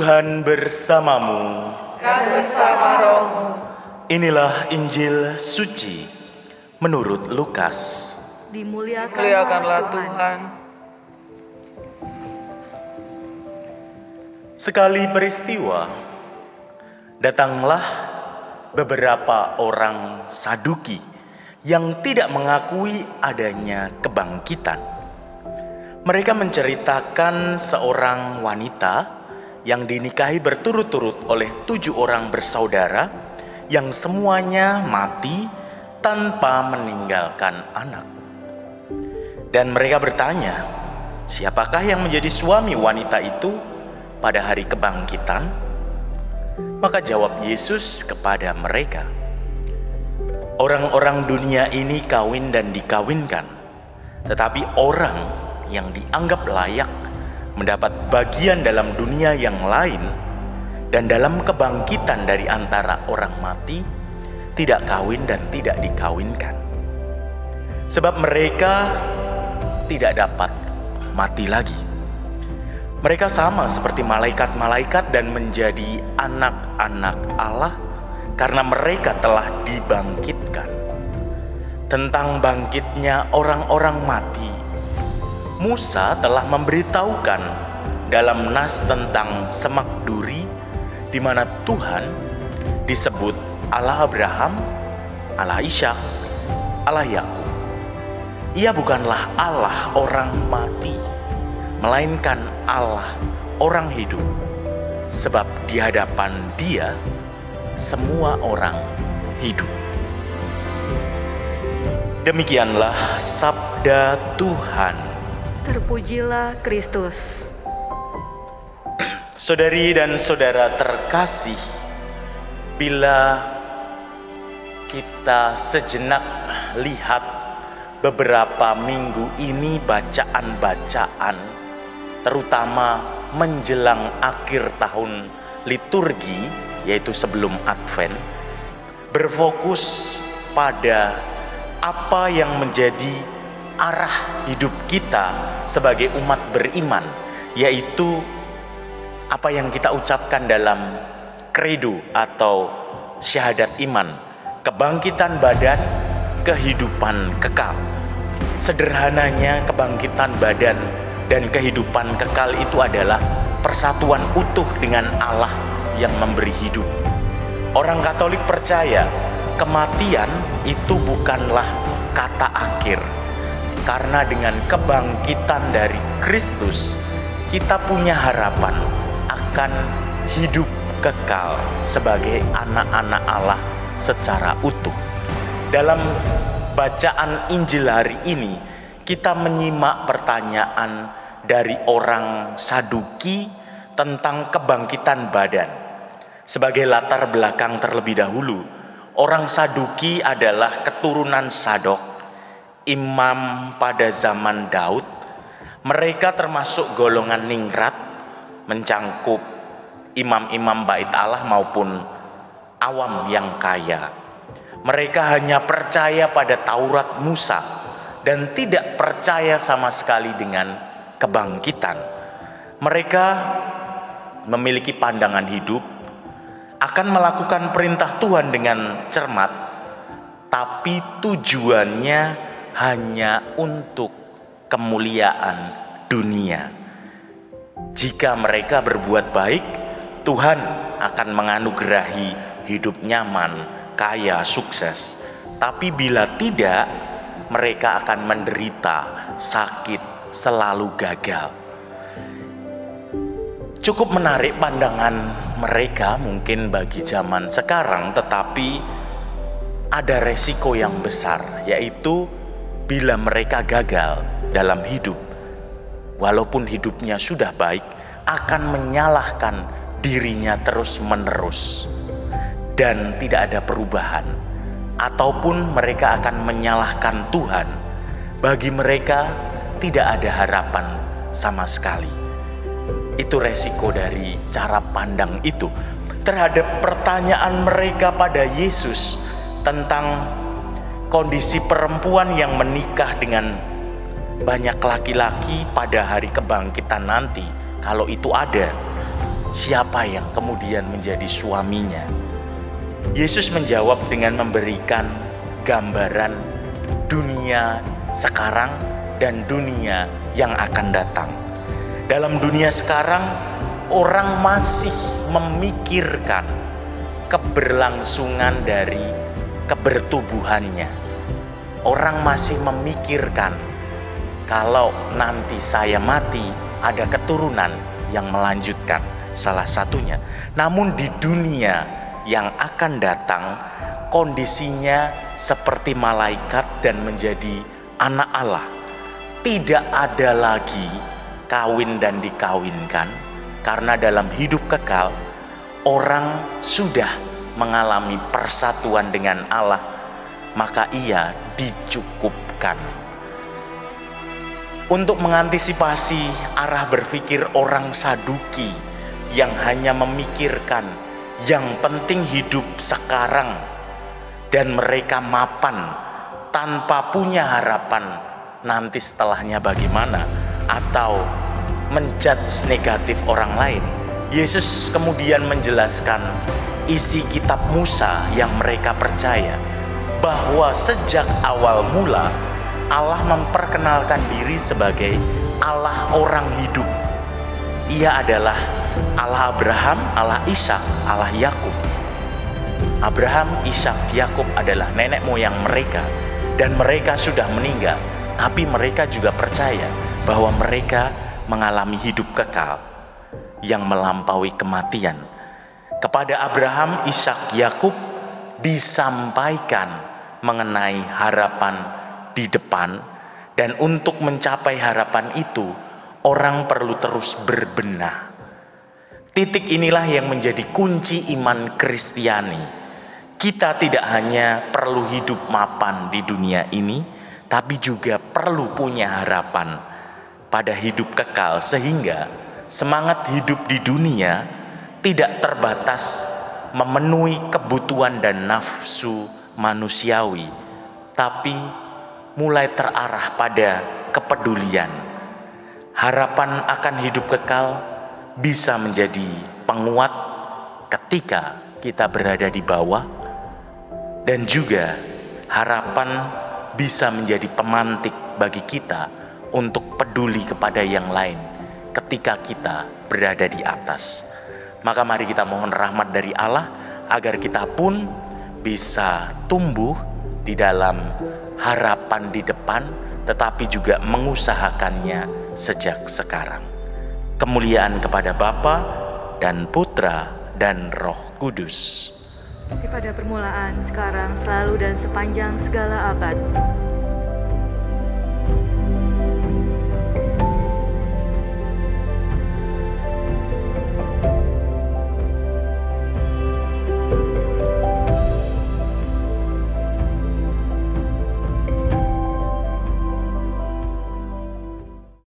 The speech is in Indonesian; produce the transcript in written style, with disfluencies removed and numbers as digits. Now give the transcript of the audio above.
Tuhan bersamamu. Dan bersama rohmu. Inilah Injil suci menurut Lukas. Muliakanlah Tuhan. Sekali peristiwa, datanglah beberapa orang Saduki yang tidak mengakui adanya kebangkitan. Mereka menceritakan seorang wanita yang dinikahi berturut-turut oleh 7 orang bersaudara yang semuanya mati tanpa meninggalkan anak. Dan mereka bertanya, siapakah yang menjadi suami wanita itu pada hari kebangkitan? Maka jawab Yesus kepada mereka, orang-orang dunia ini kawin dan dikawinkan, tetapi orang yang dianggap layak mendapat bagian dalam dunia yang lain dan dalam kebangkitan dari antara orang mati tidak kawin dan tidak dikawinkan. Sebab mereka tidak dapat mati lagi. Mereka sama seperti malaikat-malaikat dan menjadi anak-anak Allah karena mereka telah dibangkitkan. Tentang bangkitnya orang-orang mati, Musa telah memberitahukan dalam nas tentang semak duri di mana Tuhan disebut Allah Abraham, Allah Ishak, Allah Yakub. Ia bukanlah Allah orang mati, melainkan Allah orang hidup, sebab di hadapan Dia semua orang hidup. Demikianlah sabda Tuhan. Terpujilah Kristus. Saudari dan saudara terkasih, bila kita sejenak lihat beberapa minggu ini bacaan-bacaan, terutama menjelang akhir tahun liturgi, yaitu sebelum Advent, berfokus pada apa yang menjadi arah hidup kita sebagai umat beriman, yaitu apa yang kita ucapkan dalam kredo atau syahadat iman, kebangkitan badan, kehidupan kekal. Sederhananya, kebangkitan badan dan kehidupan kekal itu adalah persatuan utuh dengan Allah yang memberi hidup. Orang Katolik percaya kematian itu bukanlah kata akhir, karena dengan kebangkitan dari Kristus kita punya harapan akan hidup kekal sebagai anak-anak Allah secara utuh. Dalam bacaan Injil hari ini, kita menyimak pertanyaan dari orang Saduki tentang kebangkitan badan. Sebagai latar belakang terlebih dahulu, orang Saduki adalah keturunan Sadok, imam pada zaman Daud. Mereka termasuk golongan ningrat, mencangkup imam-imam bait Allah maupun awam yang kaya. Mereka hanya percaya pada Taurat Musa dan tidak percaya sama sekali dengan kebangkitan. Mereka memiliki pandangan hidup, akan melakukan perintah Tuhan dengan cermat, tapi tujuannya hanya untuk kemuliaan dunia. Jika mereka berbuat baik, Tuhan akan menganugerahi hidup nyaman, kaya, sukses. Tapi bila tidak, mereka akan menderita, sakit, selalu gagal. Cukup menarik pandangan mereka mungkin bagi zaman sekarang, tetapi ada resiko yang besar, yaitu bila mereka gagal dalam hidup, walaupun hidupnya sudah baik, akan menyalahkan dirinya terus-menerus dan tidak ada perubahan, ataupun mereka akan menyalahkan Tuhan. Bagi mereka tidak ada harapan sama sekali. Itu resiko dari cara pandang itu terhadap pertanyaan mereka pada Yesus tentang kondisi perempuan yang menikah dengan banyak laki-laki pada hari kebangkitan nanti, kalau itu ada. siapa yang kemudian menjadi suaminya? Yesus menjawab dengan memberikan gambaran dunia sekarang dan dunia yang akan datang. Dalam dunia sekarang, orang masih memikirkan keberlangsungan dari kebertubuhannya. Orang masih memikirkan kalau nanti saya mati, ada keturunan yang melanjutkan salah satunya. Namun di dunia yang akan datang, kondisinya seperti malaikat dan menjadi anak Allah. Tidak ada lagi kawin dan dikawinkan, karena dalam hidup kekal orang sudah mengalami persatuan dengan Allah, maka ia dicukupkan. Untuk mengantisipasi arah berpikir orang Saduki yang hanya memikirkan yang penting hidup sekarang dan mereka mapan tanpa punya harapan nanti setelahnya bagaimana, atau menjudge negatif orang lain, Yesus kemudian menjelaskan isi kitab Musa yang mereka percaya, bahwa sejak awal mula Allah memperkenalkan diri sebagai Allah orang hidup. Ia adalah Allah Abraham, Allah Ishak, Allah Yakub. Abraham, Ishak, Yakub adalah nenek moyang mereka, dan mereka sudah meninggal, tapi mereka juga percaya bahwa mereka mengalami hidup kekal yang melampaui kematian. Kepada Abraham, Ishak, Yakub disampaikan mengenai harapan di depan, dan untuk mencapai harapan itu orang perlu terus berbenah. Titik inilah yang menjadi kunci iman Kristiani. Kita tidak hanya perlu hidup mapan di dunia ini, tapi juga perlu punya harapan pada hidup kekal, sehingga semangat hidup di dunia tidak terbatas memenuhi kebutuhan dan nafsu manusiawi, tapi mulai terarah pada kepedulian. Harapan akan hidup kekal bisa menjadi penguat ketika kita berada di bawah, dan juga harapan bisa menjadi pemantik bagi kita untuk peduli kepada yang lain ketika kita berada di atas. Maka mari kita mohon rahmat dari Allah agar kita pun bisa tumbuh di dalam harapan di depan, tetapi juga mengusahakannya sejak sekarang. Kemuliaan kepada Bapa dan Putra dan Roh Kudus. Pada permulaan, sekarang, selalu, dan sepanjang segala abad.